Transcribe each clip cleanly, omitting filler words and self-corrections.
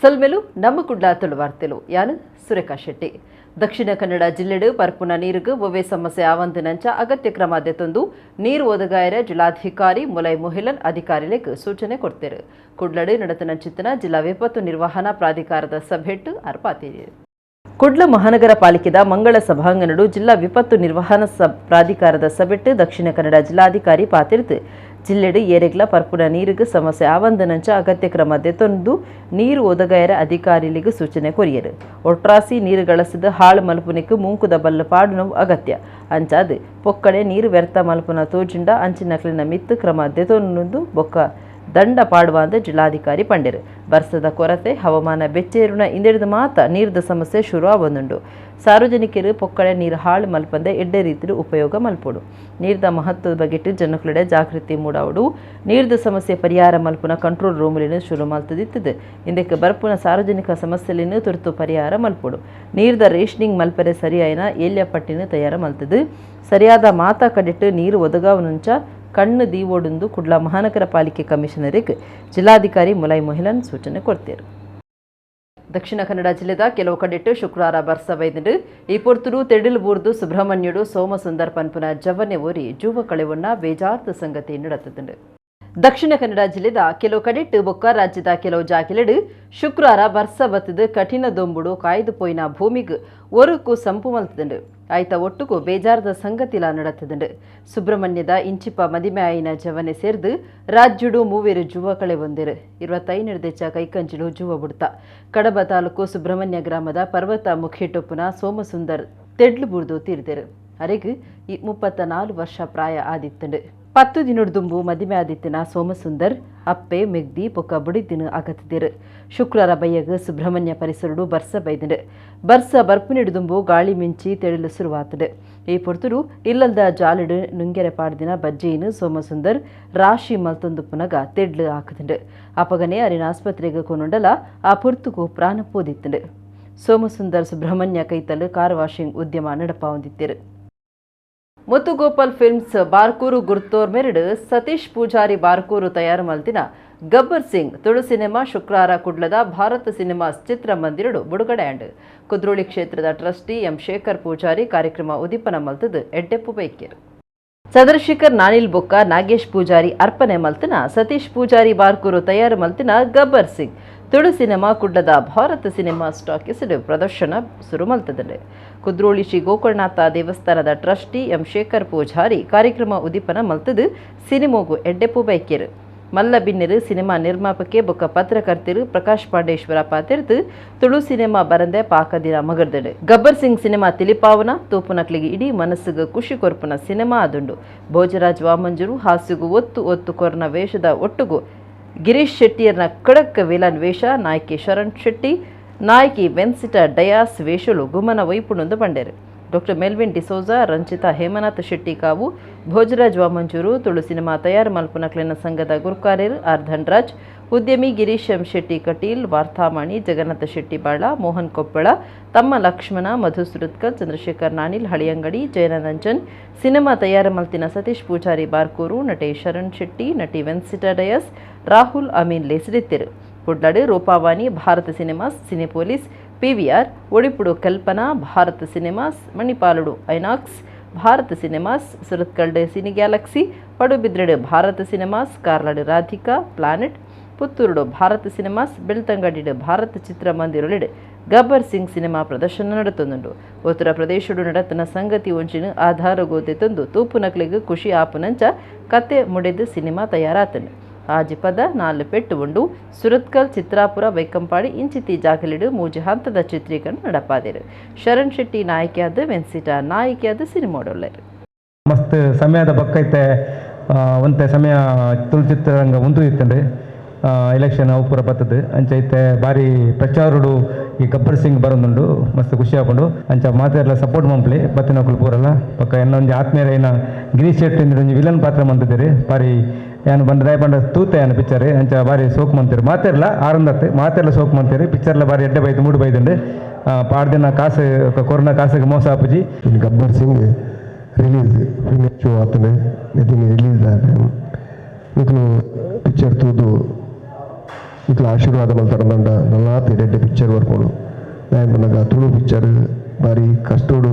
ಸಲ್ಮೆಲು ನಮ್ಮ ಕುಡ್ಲ ತುಳುವಾರ್ತೆಲು ಯಾನು ಸುರೇಖಾ ಶೆಟ್ಟಿ. ದಕ್ಷಿಣ ಕನ್ನಡ ಜಿಲ್ಲೆಡು ಪರ್ಪುನ ನೀರುಗು ಒವ್ವೆ ಸಮಸ್ಯೆ ಆವಂದಿನಂಚ ಅಗತ್ಯ ಕ್ರಮ ತಂದು ನೀರು ಒದಗಾಯರ ಜಿಲ್ಲಾಧಿಕಾರಿ ಮುಲೈ ಮುಹಿಲನ್ ಅಧಿಕಾರಿಗಳಿಗೆ ಸೂಚನೆ ಕೊಡ್ತಾರೆ. ಕುಡ್ಲಡು ನಡತನಂಚಿತ್ತಿನ ಜಿಲ್ಲಾ ವಿಪತ್ತು ನಿರ್ವಹಣಾ ಪ್ರಾಧಿಕಾರದ ಸಭೆಟ್ಟು ಅರ್ಪಾತಿದೆ. ಕುಡ್ಲ ಮಹಾನಗರ ಪಾಲಿಕೆದ ಮಂಗಳ ಸಭಾಂಗಣಡು ಜಿಲ್ಲಾ ವಿಪತ್ತು ನಿರ್ವಹಣಾ ಪ್ರಾಧಿಕಾರದ ಸಭೆಟ್ಟು ದಕ್ಷಿಣ ಕನ್ನಡ ಜಿಲ್ಲಾಧಿಕಾರಿ ಪಾತಿರ್ತು ಜಿಲ್ಲೆಡು ಏರೆಗ್ಲ ಪರ್ಪುನ ನೀರುಗು ಸಮಸ್ಯೆ ಆವಂದನಂಚ ಅಗತ್ಯ ಕ್ರಮ ತಂದು ನೀರು ಒದಗಾಯರ ಅಧಿಕಾರಿಗಳಿಗೆ ಸೂಚನೆ ಕೊರಿಯರು. ಒಟ್ರಾಸಿ ನೀರು ಗಳಸಿದ ಹಾಳು ಮಲ್ಪುನಿக்கு ಮೂಂಕುದ ಬಲ್ಲು ಪಾಡುನವು ಅಗತ್ಯ ಅಂಚಾದು ಪೊಕ್ಕಡೆ ನೀರು ವ್ಯರ್ಥ ಮಲ್ಪುನ ತೋಜುಂಡ ಅಂಚಿನಕ್ಲಿನ ಮಿತ್ತು ಕ್ರಮ ತೆತೊಂದು ಬೊಕ್ಕ ದಂಡ ಪಾಡುವಂತ ಜಿಲ್ಲಾಧಿಕಾರಿ ಪಂಡರು. ವರ್ಷದ ಕೊರತೆ ಹವಾಮಾನ ಬೆಚ್ಚೇರುನ ಇಂದೆಡಿದ ಮಾತ ನೀರದ ಸಮಸ್ಯೆ ಶುರು ಆವೊಂದುಂಡು. ಸಾರ್ವಜನಿಕರು ಪೊಕ್ಕಡೆ ನೀರು ಹಾಳು ಮಲ್ಪಂದೆ ಎಡ್ಡೆ ರೀತಿಯ ಉಪಯೋಗ ಮಲ್ಪೋಡು. ನೀರದ ಮಹತ್ವದ ಬಗೆಟ್ಟು ಜನಕ್ಲೆಡೆ ಜಾಗೃತಿ ಮೂಡಾವಡು. ನೀರದ ಸಮಸ್ಯೆ ಪರಿಹಾರ ಮಲ್ಪುನ ಕಂಟ್ರೋಲ್ ರೂಮಲಿನ ಶುರು ಮಲ್ತದಿತ್ತದು. ಇಂದಕ್ಕೆ ಬರ್ಪುನ ಸಾರ್ವಜನಿಕ ಸಮಸ್ಯೆಲಿನ ತುರ್ತು ಪರಿಹಾರ ಮಲ್ಪೋಡು. ನೀರದ ರೇಷನಿಂಗ್ ಮಲ್ಪರೆ ಸರಿಯಾಯಿನ ಏಲ್ಯ ಪಟ್ಟಿನ ತಯಾರ ಮಲ್ತದು. ಸರಿಯಾದ ಮಾತಾ ಕಡಿಟ್ಟು ನೀರು ಒದಗಾವನುಂಚ ಕಣ್ಣು ದೀವೋಡುಂದು ಕುಡ್ಲ ಮಹಾನಗರ ಪಾಲಿಕೆ ಕಮಿಷನರಿಗೆ ಜಿಲ್ಲಾಧಿಕಾರಿ ಮುಲೈ ಮುಹಿಲನ್ ಸೂಚನೆ ಕೊಡ್ತಾರೆ. ದಕ್ಷಿಣ ಕನ್ನಡ ಜಿಲ್ಲೆದ ಕೆಲವು ಕಡೆಟ್ಟು ಶುಕ್ರವಾರ ಬರ್ಸ ಬೈದಂಡು ಈ ಪೊರ್ತುಡು ತೆಡಿಲು ಬೂರ್ದು ಸುಬ್ರಹ್ಮಣ್ಯುಡು ಸೋಮಸುಂದರ್ ಪನ್ಪುನ ಜವನೆ ಓರಿ ಜೂವ ಕಳೆವನ್ನ ಬೇಜಾರ್ದ ಸಂಗತಿ ನಡೆತದುಂಡು. ದಕ್ಷಿಣ ಕನ್ನಡ ಜಿಲ್ಲೆದ ಕೆಲವು ಕಡೆಟ್ಟು ಬೊಕ್ಕ ರಾಜ್ಯದ ಕೆಲವು ಜಾಗಿಲೆಡು ಶುಕ್ರವಾರ ಬರ್ಸ ಬತ್ತದು ಕಠಿಣ ದೊಂಬುಡು ಕಾಯ್ದು ಪೋಯಿನ ಭೂಮಿಗೆ ಒರುಕು ಸಂಪು ಮಲ್ತದುಂಡು. ಆಯ್ತ ಒಟ್ಟುಗೂ ಬೇಜಾರದ ಸಂಗತಿಲ ನಡತದುಂಡು. ಸುಬ್ರಹ್ಮಣ್ಯದ ಇಂಚಿಪ ಮದಿಮೆ ಆಯಿನ ಜವನೆ ಸೇರ್ದು ರಾಜ್ಯುಡು ಮೂವೇರು ಜುವ ಕಳೆ ಒಂದಿರು 25 ದೆಚ್ಚ ಕೈಕಂಚಿಡು ಜುವ ಬುಡ್ತ. ಕಡಬ ತಾಲೂಕು ಸುಬ್ರಹ್ಮಣ್ಯ ಗ್ರಾಮದ ಪರ್ವತ ಮುಖಿಟೊಪ್ಪುನ ಸೋಮಸುಂದರ್ ತೆಡ್ಲು ಬುಡ್ದು ತೀರ್ದರು. ಅರೆಗೂ 34 ವರ್ಷ ಪ್ರಾಯ ಆದಿತ್ತುಂಡು. 10 ದಿನದ ದುಂಬು ಮದಿಮೆ ಆದಿತ್ತಿನ ಸೋಮಸುಂದರ್ ಅಪ್ಪೆ ಮೆಗ್ದಿ ಪೊಕ್ಕ ಬುಡಿದಿನ ಆಗತ್ತಿದ್ದರು. ಶುಕ್ರವಾರ ಬಯ್ಯಗ ಸುಬ್ರಹ್ಮಣ್ಯ ಪರಿಸರಡು ಬರ್ಸ ಬೈದಂಡು. ಬರ್ಸ ಬರ್ಪುನಿಡು ದುಂಬು ಗಾಳಿ ಮಿಂಚಿ ತೆಳಲು ಶುರುವಾತಡು. ಈ ಪೊರ್ತುಡು ಇಲ್ಲದ ಜಾಲಿಡು ನುಂಗೆರೆ ಪಾಡ್ದಿನ ಬಜ್ಜೆಯಿನು ಸೋಮಸುಂದರ್ ರಾಶಿ ಮಲ್ತೊಂದು ಪುನಗ ತೆಡ್ಲು ಹಾಕದುಂಡು. ಅಪಗನೆ ಅರಿನ ಆಸ್ಪತ್ರೆಗೆ ಕೊನುಂಡಲ ಆ ಪೊರ್ತುಗೂ ಪ್ರಾಣ ಪೋದಿತ್ತುಂಡು. ಸೋಮಸುಂದರ್ ಸುಬ್ರಹ್ಮಣ್ಯ ಕೈತಲು ಕಾರ್ ವಾಷಿಂಗ್ ಉದ್ಯಮ ನಡಪ ಹೊಂದಿದ್ದರು. ಮುತ್ತುಗೋಪಾಲ್ ಫಿಲ್ಮ್ಸ್ ಬಾರ್ಕೂರು ಗುರ್ತೋರ್ ಮೆರಡು ಸತೀಶ್ ಪೂಜಾರಿ ಬಾರ್ಕೂರು ತಯಾರು ಮಲ್ತಿನ ಗಬ್ಬರ್ ಸಿಂಗ್ ತುಳು ಸಿನಿಮಾ ಶುಕ್ರವಾರ ಕುಡ್ಲದ ಭಾರತ ಸಿನಿಮಾಸ್ ಚಿತ್ರಮಂದಿರಡು ಬಿಡುಗಡೆ ಅಂಡು. ಕುದ್ರೋಳಿ ಕ್ಷೇತ್ರದ ಟ್ರಸ್ಟಿ ಎಂ ಶೇಖರ್ ಪೂಜಾರಿ ಕಾರ್ಯಕ್ರಮ ಉದಿಪನ ಮಲ್ತದು ಎಡ್ಡೆಪ್ಪು ಬೈಕ್ಯರು. ಚಂದ್ರಶೇಖರ್ ನಾನಿಲ್ ಬೊಕ್ಕ ನಾಗೇಶ್ ಪೂಜಾರಿ ಅರ್ಪಣೆ ಮಲ್ತಿನ ಸತೀಶ್ ಪೂಜಾರಿ ಬಾರ್ಕೂರು ತಯಾರು ಮಲ್ತಿನ ಗಬ್ಬರ್ ಸಿಂಗ್ ತುಳು ಸಿನಿಮಾ ಕುಡ್ಲದ ಭಾರತ ಸಿನಿಮಾ ಸ್ಟಾಕಿಸ್ಡ್ ಪ್ರದರ್ಶನ ಶುರು ಮಲ್ತದಂಡೆ. ಕುದ್ರೋಳಿ ಶ್ರೀ ಗೋಕರ್ಣನಾಥ ದೇವಸ್ಥಾನದ ಟ್ರಸ್ಟಿ ಎಂ ಶೇಖರ್ ಪೂಜಾರಿ ಕಾರ್ಯಕ್ರಮ ಉದಿಪನ ಮಲ್ತದು ಸಿನಿಮಾಗು ಎಡ್ಡೆಪ್ಪು ಬೈಕ್ಯರು. ಮಲ್ಲ ಬಿನ್ನೆರು ಸಿನಿಮಾ ನಿರ್ಮಾಪಕ ಬೊಕ್ಕ ಪತ್ರಕರ್ತರು ಪ್ರಕಾಶ್ ಪಾಂಡೇಶ್ವರ ಪಾತಿರ್ತು ತುಳು ಸಿನಿಮಾ ಬರಂದೆ ಪಾಕದಿನ ಮಗರ್ದಡು. ಗಬ್ಬರ್ ಸಿಂಗ್ ಸಿನಿಮಾ ತಿಲಿಪಾವನ ತೂಪುನಕ್ಲಿಗೆ ಇಡೀ ಮನಸ್ಸಿಗೆ ಖುಷಿ ಕೊರ್ಪುನ ಸಿನಿಮಾ ಆದುಂಡು. ಭೋಜರಾಜ್ ವಾಮಂಜರು ಹಾಸ್ಯಗೂ ಒತ್ತು ಕೊರ್ನ ವೇಷದ ಒಟ್ಟುಗೂ ಗಿರೀಶ್ ಶೆಟ್ಟಿಯರ್ನ ಖಡಕ್ ವಿಲನ್ ವೇಷ, ನಾಯಕಿ ಶರಣ್ ಶೆಟ್ಟಿ, ನಾಯಕಿ ವೆನ್ಸಿಟಾ ಡಯಾಸ್ ವೇಷಲು ಗುಮನ ವೈಪುಣೊಂದು ಬಂಡೇರು. ಡಾಕ್ಟರ್ ಮೆಲ್ವಿನ್ ಡಿಸೋಜಾ, ರಂಜಿತಾ ಹೇಮನಾಥ್ ಶೆಟ್ಟಿ ಕಾವು, ಭೋಜರಾಜ್ ವಾಮಂಜೂರು ತುಳು ಸಿನಿಮಾ ತಯಾರು ಮಲ್ಪುನಕ್ಲಿನ ಸಂಘದ ಗುರುಕಾರ್ಯರು ಆರ್ ಧನ್ರಾಜ್, ಉದ್ಯಮಿ ಗಿರೀಶ್ ಎಂ ಶೆಟ್ಟಿ ಕಟೀಲ್, ವಾರ್ತಾಮಣಿ ಜಗನ್ನಾಥ ಶೆಟ್ಟಿ ಬಾಳ, ಮೋಹನ್ ಕೊಪ್ಪಳ, ತಮ್ಮ ಲಕ್ಷ್ಮಣ, ಮಧು ಸುರತ್ಕಲ್, ಚಂದ್ರಶೇಖರ್ ನಾನಿಲ್ ಹಳಿಯಂಗಡಿ, ಜಯನಂಜನ್, ಸಿನಿಮಾ ತಯಾರು ಮಲ್ತಿನ ಸತೀಶ್ ಪೂಜಾರಿ ಬಾರ್ಕೂರು, ನಟಿ ಶರಣ್ ಶೆಟ್ಟಿ, ನಟಿ ವೆನ್ಸಿಟಾ ಡಯಸ್, ರಾಹುಲ್ ಅಮೀನ್ ಲೇಸಿರಿದ್ದರು. ಕುಡ್ಲಾಡು Roopavani Bharath cinemas, Cinepolis PVR, ಒಡಿಪುಡು ಕಲ್ಪನಾ ಭಾರತ ಸಿನಿಮಾಸ್, ಮಣಿಪಾಲುಡು ಐನಾಕ್ಸ್ ಭಾರತ ಸಿನಿಮಾಸ್, ಸುರತ್ಕಲ್ಡು ಸಿನಿ ಗ್ಯಾಲಕ್ಸಿ, ಪಡುಬಿದ್ರೆಡು ಭಾರತ ಸಿನಿಮಾಸ್, ಕಾರ್ಲಾಡು ರಾಧಿಕಾ ಪ್ಲಾನೆಟ್, ಪುತ್ತೂರುಡು ಭಾರತ ಸಿನಿಮಾಸ್, ಬೆಳ್ತಂಗಡಿಡು ಭಾರತ ಚಿತ್ರಮಂದಿರೊಳಿಡು ಗಬ್ಬರ್ ಸಿಂಗ್ ಸಿನಿಮಾ ಪ್ರದರ್ಶನ ನಡತೊಂದುಂಡು. ಉತ್ತರ ಪ್ರದೇಶಡು ನಡತನ ಸಂಗತಿ ಒಂಚಿನ ಆಧಾರ ಗೋತೆ ತಂದು ತೂಪುನಕ್ಲಿಗೆ ಖುಷಿ ಆಪುನಂಚ ಕತೆ ಮುಡೆದು ಸಿನಿಮಾ ತಯಾರಾತಂಡು. ಆಜಿ ಪದ 4 ಪೆಟ್ಟು ಉಂಡು ಸುರತ್ಕಲ್, ಚಿತ್ರಾಪುರ, ಬೈಕಂಪಾಡಿ ಇಂಚಿತಿ ಜಾಗಲಿಡು ಮೂಜಿ ಹಂತದ ಚಿತ್ರೀಕರಣ ನಡಪಾದಿರು. ಶರಣ್ ಶೆಟ್ಟಿ ನಾಯಕಿಯಾದ, ವೆನ್ಸಿಟಾ ನಾಯಕಿಯಾದ ಸಿನಿಮಾಡೊಳ್ಳರು. ಮಸ್ತ್ ಸಮಯದ ಬಕ್ಕೈತೆ ಒಂತೆ ಸಮಯ ತುಳು ಚಿತ್ರರಂಗ ಉಂಟು ಇತ್ತಂದ್ರೆ ಎಲೆಕ್ಷನ್ ಅವು ಪೂರ ಬರ್ತದೆ ಅಂಚೈತೆ ಭಾರಿ ಪ್ರಚಾರಡು ಈ ಗಬ್ಬರ್ ಸಿಂಗ್ ಬರೋದುಂಡು ಮಸ್ತ್ ಖುಷಿ ಹಾಕೊಂಡು ಅಂಚ ಮಾತೆಲ್ಲ ಸಪೋರ್ಟ್ ಮಂಪ್ಲಿ ಬತ್ತಿನಕುಲು ಪೂರಲ್ಲ ಪಕ್ಕ ಇನ್ನೊಂದು ಆತ್ಮೀಯರ ಏನ ಗಿರೀಶ್ ಶೆಟ್ಟಿ ಒಂದು ವಿಲನ್ ಪಾತ್ರ ಮಂತಿದ್ದೀರಿ ಭಾರಿ ಏನು ಬಂದ ದಯ ಬಂದ ತೂತೆ ಏನು ಪಿಕ್ಚರ್ ಅಂಚ ಭಾರಿ ಸೋಕ್ ಮಂತೀರಿ ಮಾತೆಲ್ಲ ಆರಂದತ್ತೆ ಮಾತೆಲ್ಲ ಸೋಕ್ ಮಂತೀರಿ ಪಿಕ್ಚರ್ಲ ಭಾರಿ ಎಡ್ಡೆ ಬೈದು 3 ಬೈದುಂಡು ಪಾಡ್ದಿನ ಕಾಸು ಕೊರೋನಾ ಕಾಸಿಗೆ ಮೋಸ ಆಪುಜಿ ಗಬ್ಬರ್ ಸಿಂಗ್ ರಿಲೀಸ್ ಶೋ ಆತನೆ ರಿಲೀಸ್ ಆದ ಪಿಕ್ಚರ್ ತೂದು ಇಟ್ಲ ಆಶೀರ್ವಾದ ಮಲ್ತಾರಂದ ನಲ್ಲಾತಿ ರೆಡ್ಡೆ ಪಿಕ್ಚರ್ ಬರ್ಬೋದು ನಾನು ಬಂದಾಗ ತುಳು ಪಿಕ್ಚರ್ ಬಾರಿ ಕಷ್ಟೋಡು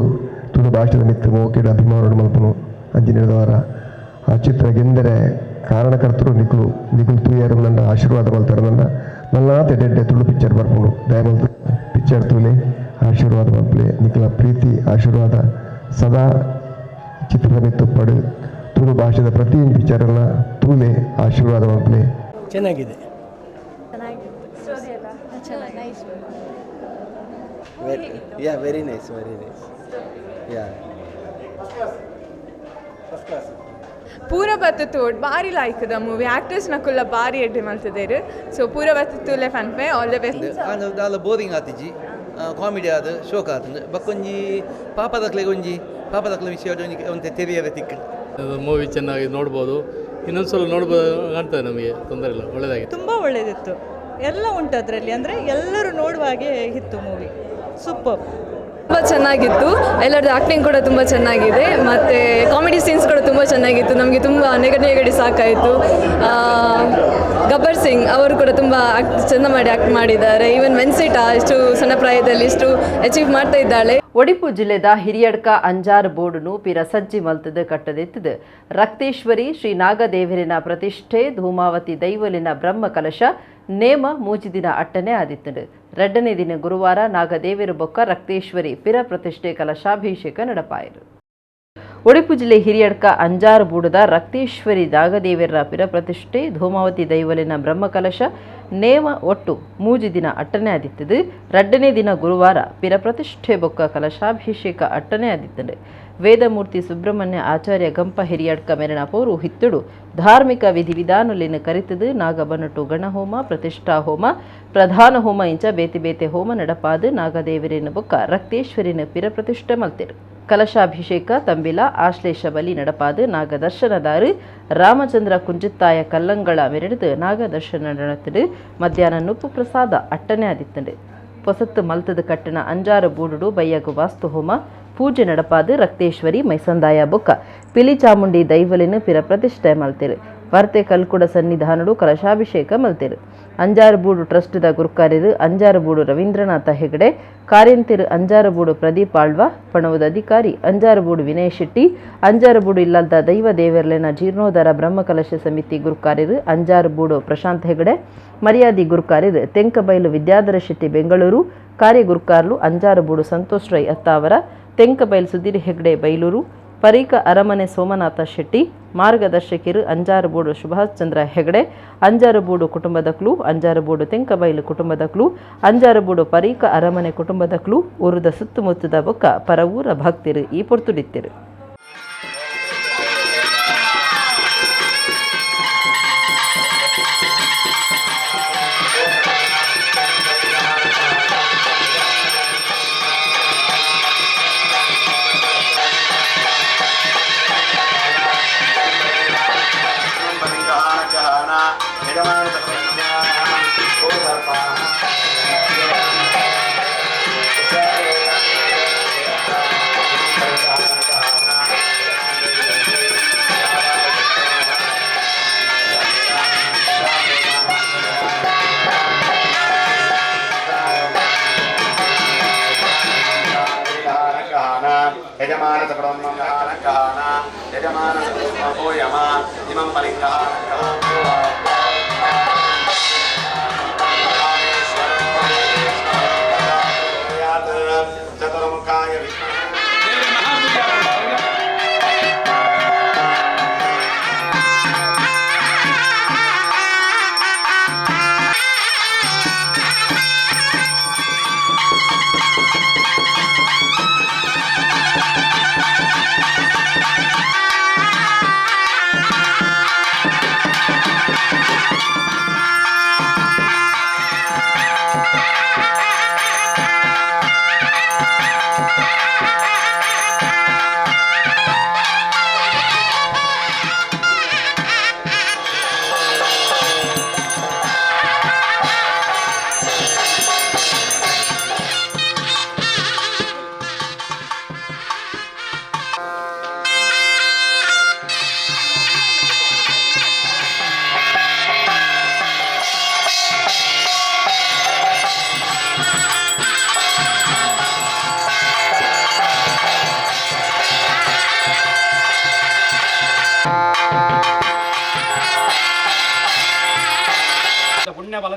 ತುಳು ಭಾಷೆದ ಮಿತ್ತು ಮೋಕೆಡ ಅಭಿಮಾನೋಡು ಮಲ್ಪನು ಅಂಜಿನಿರದವರ ಆ ಚಿತ್ರ ಗೆಂದರೆ ಕಾರಣಕರ್ತರು ನಿಖುಲ್ ತೂಯರು ನನ್ನ ಆಶೀರ್ವಾದ ಮಲ್ತಾರಂದ ನಲ್ಲಾತಿ ರೆಡ್ಡೆ ತುಳು ಪಿಕ್ಚರ್ ಬರ್ಬೋದು ದಯಮಲ್ತು ಪಿಕ್ಚರ್ ತೂಲೆ ಆಶೀರ್ವಾದ ಮಲ್ಪಲೆ ನಿಖಲ ಪ್ರೀತಿ ಆಶೀರ್ವಾದ ಸದಾ ಚಿತ್ರದ ಮಿತ್ತು ಪಡು ತುಳು ಭಾಷೆದ ಪ್ರತಿ ಪಿಕ್ಚರನ್ನು ತೂಲೆ ಆಶೀರ್ವಾದ ಮಲ್ಪಲೆ ಚೆನ್ನಾಗಿದೆ. ವೆರಿ ನೈಸ್ ಯಾ ಪೂರ ಬತ್ತೋಡ್ ಭಾರಿ ಲೈಕ್ ದ ಮೂವಿ ಆಕ್ಟರ್ಸ್ ನಕುಲ್ಲ ಭಾರಿ ಎಡ್ಡೆ ಮಲ್ತದೇರು ಸೊ ಪೂರ ಬತ್ತುಲೆ ಫನ್ಪೆ ಆಲ್ ದ ಬೆಸ್ಟ್ ದಾಲ ಬೋರಿಂಗ್ ಆತಿಜಿ ಕಾಮಿಡಿ ಆದ ಶೋಕ ಆತಂದು ಬಕ್ಕೊಂಜಿ ಪಾಪದಕ್ಲೆ ವಿಷಯ ಒಂದು ತೆರೆಯದ ತಿಕ್ಕ ಮೂವಿ ಚೆನ್ನಾಗಿ ನೋಡ್ಬೋದು, ಇನ್ನೊಂದ್ಸಲ ನೋಡ್ಬೋದು ಕಾಣ್ತದೆ, ನಮಗೆ ತೊಂದರೆ ಇಲ್ಲ, ಒಳ್ಳೆಯದಾಗಿದೆ. ತುಂಬ ಒಳ್ಳೆಯದಿತ್ತು, ಎಲ್ಲ ಉಂಟು ಅದರಲ್ಲಿ, ಅಂದರೆ ಎಲ್ಲರೂ ನೋಡುವ ಹಾಗೆ ಇತ್ತು ಮೂವಿ, ಸೂಪರ್. ತುಂಬ ಚೆನ್ನಾಗಿತ್ತು, ಎಲ್ಲರದ್ದು ಆ್ಯಕ್ಟಿಂಗ್ ಕೂಡ ತುಂಬ ಚೆನ್ನಾಗಿದೆ, ಮತ್ತು ಕಾಮಿಡಿ ಸೀನ್ಸ್ ಕೂಡ ತುಂಬ ಚೆನ್ನಾಗಿತ್ತು. ನಮಗೆ ತುಂಬ ನೆಗಡಿ ಸಾಕಾಯಿತು. ಗಬ್ಬರ್ ಸಿಂಗ್ ಅವರು ಕೂಡ ತುಂಬ ಚೆಂದ ಮಾಡಿ ಆ್ಯಕ್ಟ್ ಮಾಡಿದ್ದಾರೆ. ಈವನ್ ವೆನ್ಸಿಟಾ ಇಷ್ಟು ಸಣ್ಣ ಪ್ರಾಯದಲ್ಲಿ ಇಷ್ಟು ಅಚೀವ್ ಮಾಡ್ತಾ ಇದ್ದಾಳೆ. ಒಡಿಪು ಜಿಲ್ಲೆದ ಹಿರಿಯಡ್ಕ ಅಂಜಾರ್ ಬೋರ್ಡುನು ಪಿರ ಸಜ್ಜಿ ಮಲ್ತದ ಕಟ್ಟದೆತ್ತಿದ ರಕ್ತೇಶ್ವರಿ ಶ್ರೀ ನಾಗದೇವರಿನ ಪ್ರತಿಷ್ಠೆ ಧೂಮಾವತಿ ದೈವಲಿನ ಬ್ರಹ್ಮ ಕಲಶ ನೇಮ ಮೂಜಿ ದಿನ ಅಟ್ಟನೆ ಆದಿತ್ತಂಡು. 2ನೇ ದಿನ ಗುರುವಾರ ನಾಗದೇವರು ಬೊಕ್ಕ ರಕ್ತೇಶ್ವರಿ ಪಿರ ಪ್ರತಿಷ್ಠೆ ಕಲಶಾಭಿಷೇಕ ನಡಪಾಯಿರು. ಒಡಿಪು ಜಿಲ್ಲೆ ಹಿರಿಯಡ್ಕ ಅಂಜಾರ್ ಬೂಡದ ರಕ್ತೇಶ್ವರಿ ನಾಗದೇವರ ಪಿರ ಪ್ರತಿಷ್ಠೆ ಧೂಮಾವತಿ ದೈವಲಿನ ಬ್ರಹ್ಮ ಕಲಶ ನೇಮ ಒಟ್ಟು ಮೂಜಿ ದಿನ ಅಟ್ಟನೆ ಆದಿತ್ತದು. 2ನೇ ದಿನ ಗುರುವಾರ ಪಿರ ಪ್ರತಿಷ್ಠೆ ಬೊಕ್ಕ ಕಲಶಾಭಿಷೇಕ ಅಟ್ಟನೆ ಆದಿತ್ತಂಡು. ವೇದಮೂರ್ತಿ ಸುಬ್ರಹ್ಮಣ್ಯ ಆಚಾರ್ಯ ಗಂಪ ಹಿರಿಯಡ್ಕ ಮೆರಣ ಹಿತ್ತುಡು ಧಾರ್ಮಿಕ ವಿಧಿವಿಧಾನಲಿನ ಕರಿತದು. ನಾಗಬನಟು ಗಣಹೋಮ, ಪ್ರತಿಷ್ಠಾ ಹೋಮ, ಪ್ರಧಾನ ಹೋಮ ಇಂಚ ಬೇತೆ ಬೇತೆ ಹೋಮ ನಡಪಾದು. ನಾಗದೇವರಿನ ಬೊಕ್ಕ ರಕ್ತೇಶ್ವರಿನ ಪಿರ ಪ್ರತಿಷ್ಠೆ ಮಲ್ತೆರು. ಕಲಶಾಭಿಷೇಕ ತಂಬಿಲ ಆಶ್ಲೇಷ ಬಲಿ ನಡಪಾದು. ನಾಗದರ್ಶನದಾರು ರಾಮಚಂದ್ರ ಕುಂಜಿತ್ತಾಯ ಕಲ್ಲಂಗಳ ಮೆರೆದು ನಾಗದರ್ಶನ நடத்திடு. ಮಧ್ಯಾಹ್ನ ನುಪ್ಪು ಪ್ರಸಾದ ಅಟ್ಟನೆ ಆದಿತ್ತಂಡು. ಪೊಸತ್ತು ಮಲ್ತದ ಕಟ್ಟಣ ಅಂಜಾರು ಬೂಡುಡು ಬಯ್ಯಗು ವಾಸ್ತು ಹೋಮ ಪೂಜೆ ನಡಪಾದು. ರಕ್ತೇಶ್ವರಿ ಮೈಸಂದಾಯ ಬೊಕ್ಕ ಪಿಲಿ ಚಾಮುಂಡಿ ದೈವಲಿನ ಪಿರ ಪ್ರತಿಷ್ಠೆ ಮಲ್ತೆರು. ವರ್ತೆ ಕಲ್ಕುಡ ಸನ್ನಿಧಾನಡು ಕಲಶಾಭಿಷೇಕ ಮಲ್ತೆರು. ಅಂಜಾರಬೂಡು ಟ್ರಸ್ಟ್ದ ಗುರುಕಾರ್ಯರು ಅಂಜಾರಬೂಡು ರವೀಂದ್ರನಾಥ ಹೆಗಡೆ, ಕಾರ್ಯಂತಿರು ಅಂಜಾರಬೂಡು ಪ್ರದೀಪ್ ಆಳ್ವ, ಪಣವದ ಅಧಿಕಾರಿ ಅಂಜಾರಬೂಡು ವಿನಯ್ ಶೆಟ್ಟಿ, ಅಂಜಾರಬೂಡು ಇಲ್ಲದ ದೈವ ದೇವರ್ಲೆನ ಜೀರ್ಣೋದ್ಧಾರ ಬ್ರಹ್ಮಕಲಶ ಸಮಿತಿ ಗುರುಕಾರ್ಯರು ಅಂಜಾರಬೂಡು ಪ್ರಶಾಂತ್ ಹೆಗಡೆ, ಮರ್ಯಾದಿ ಗುರುಕಾರ್ಯರು ತೆಂಕಬೈಲು ವಿದ್ಯಾಧರ ಶೆಟ್ಟಿ ಬೆಂಗಳೂರು, ಕಾರ್ಯ ಗುರುಕಾರ್ಲು ಅಂಜಾರಬೂಡು ಸಂತೋಷ್ ರೈ ಅತ್ತಾವರ, ತೆಂಕಬೈಲು ಸುಧೀರ್ ಹೆಗ್ಡೆ ಬೈಲೂರು, ಪರೀಕ ಅರಮನೆ ಸೋಮನಾಥ ಶೆಟ್ಟಿ, ಮಾರ್ಗದರ್ಶಕರು ಅಂಜಾರಬೂಡು ಸುಭಾಷ್ ಚಂದ್ರ ಹೆಗಡೆ, ಅಂಜಾರಬೂಡು ಕುಟುಂಬದಕ್ಲು, ಅಂಜಾರಬೂಡು ತೆಂಕಬೈಲು ಕುಟುಂಬದಕ್ಲು, ಅಂಜಾರಬೂಡು ಪರೀಕ ಅರಮನೆ ಕುಟುಂಬದಕ್ಲು, ಊರದ ಸುತ್ತಮುತ್ತದ ಬೊಕ್ಕ ಪರವೂರ ಭಕ್ತರು ಈ ಪೊರ್ತುಡಿತ್ತಿರು.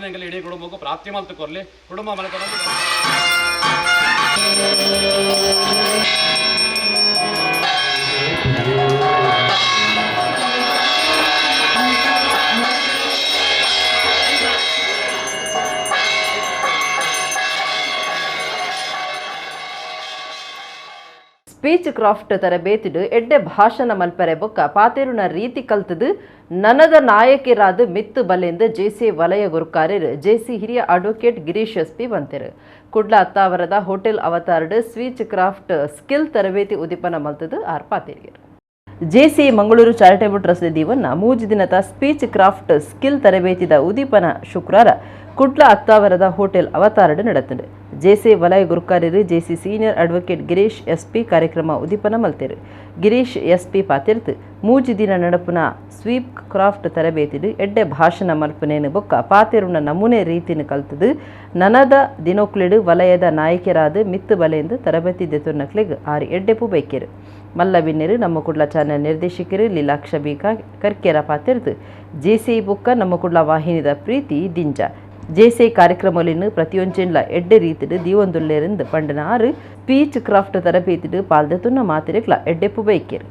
ಒಳನೆಂಗಲಿ ಇಡೀ ಕುಟುಂಬಕ್ಕೂ ಪ್ರಾಪ್ತಿ ಮಲ್ತು ಕೊರಲಿ ಕುಟುಂಬ ಮನೆತನ ಸ್ಪೀಚ್ ಕ್ರಾಫ್ಟ್ ತರಬೇತಿಡು ಎಡ್ಡೆ ಭಾಷಣ ಮಲ್ಪರೆ ಬೊಕ್ಕ ಪಾತೇರುನ ರೀತಿ ಕಲ್ತದು ನನದ ನಾಯಕಿರಾದ ಮಿತ್ತು ಬಲೆಂದು ಜೆಸಿ ವಲಯ ಗುರುಕಾರ್ಯರು ಜೆಸಿ ಹಿರಿಯ ಅಡ್ವೊಕೇಟ್ ಗಿರೀಶ್ ಎಸ್ಪಿ ಬಂತೆರು ಕುಡ್ಲ ಅತ್ತಾವರದ ಹೋಟೆಲ್ ಅವತಾರ್ಡ್ ಸ್ಪೀಚ್ ಕ್ರಾಫ್ಟ್ ಸ್ಕಿಲ್ ತರಬೇತಿ ಉದಿಪನ ಮಲ್ತದು ಆರ್ ಪಾತೇರಿಯರು ಜೆಸಿ ಮಂಗಳೂರು ಚಾರಿಟೇಬಲ್ ಟ್ರಸ್ಟ್ ದೀವನ್ನ ಮೂಜಿ ದಿನದ ಸ್ಪೀಚ್ ಕ್ರಾಫ್ಟ್ ಸ್ಕಿಲ್ ತರಬೇತಿದ ಉದೀಪನ ಶುಕ್ರವಾರ ಕುಡ್ಲ ಅತ್ತಾವರದ ಹೋಟೆಲ್ ಅವತಾರಡ್ ನಡೆತದೆ ಜೆಸಿ ವಲಯ ಗುರುಕಾರ್ಯರು JC senior advocate Girish SP ಕಾರ್ಯಕ್ರಮ ಉದೀಪನ ಮಲ್ತೇರು ಗಿರೀಶ್ ಎಸ್ಪಿ ಪಾತಿರ್ತ್ ಮೂಜಿ ದಿನ ನಡಪುನ ಸ್ವೀಪ್ ಕ್ರಾಫ್ಟ್ ತರಬೇತಿಡು ಎಡ್ಡೆ ಭಾಷಣ ಮಲ್ಪನೇನು ಬೊಕ್ಕ ಪಾತೆರುನ ನಮೂನೆ ರೀತಿನ ಕಲ್ತದು ನನದ ದಿನೋಕ್ಲಿಡು ವಲಯದ ನಾಯಕರಾದ ಮಿತ್ತು ಬಲೆಂದು ತರಬೇತಿ ದೆತುರ್ನಕ್ಲೆಗ್ ಆರು ಎಡ್ಡೆಪು ಬೈಕೆರು ಮಲ್ಲಬಿನ್ನೆರು ನಮ್ಮ ಕುಡ್ಲ ಚಾನೆಲ್ ನಿರ್ದೇಶಕರು ಲೀಲಾಕ್ಷ ಬೀಕಾ ಕರ್ಕೆರ ಪಾತಿರ್ತ್ ಜೆಸಿ ಬೊಕ್ಕ ನಮ್ಮ ಕುಡ್ಲ ವಾಹಿನಿದ ಪ್ರೀತಿ ದಿಂಜ ಜೆಸಿ ಕಾರ್ಯಕ್ರಮಲಿನ ಪ್ರತಿಯೊಂಚೆನ್ಲ ಎಡ್ಡೆ ರೀತಿಡು ದೀವೊಂದುಲ್ಲೇರಿಂದ ಪಂಡನ ಆರು ಸ್ಪೀಚ್ ಕ್ರಾಫ್ಟ್ ತರಬೇತಿಡು ಪಾಲ್ದೆತುನ್ನ ಮಾತಿರೆಗ್ಲ ಎಡ್ಡೆಪು ಬೈಕೆರು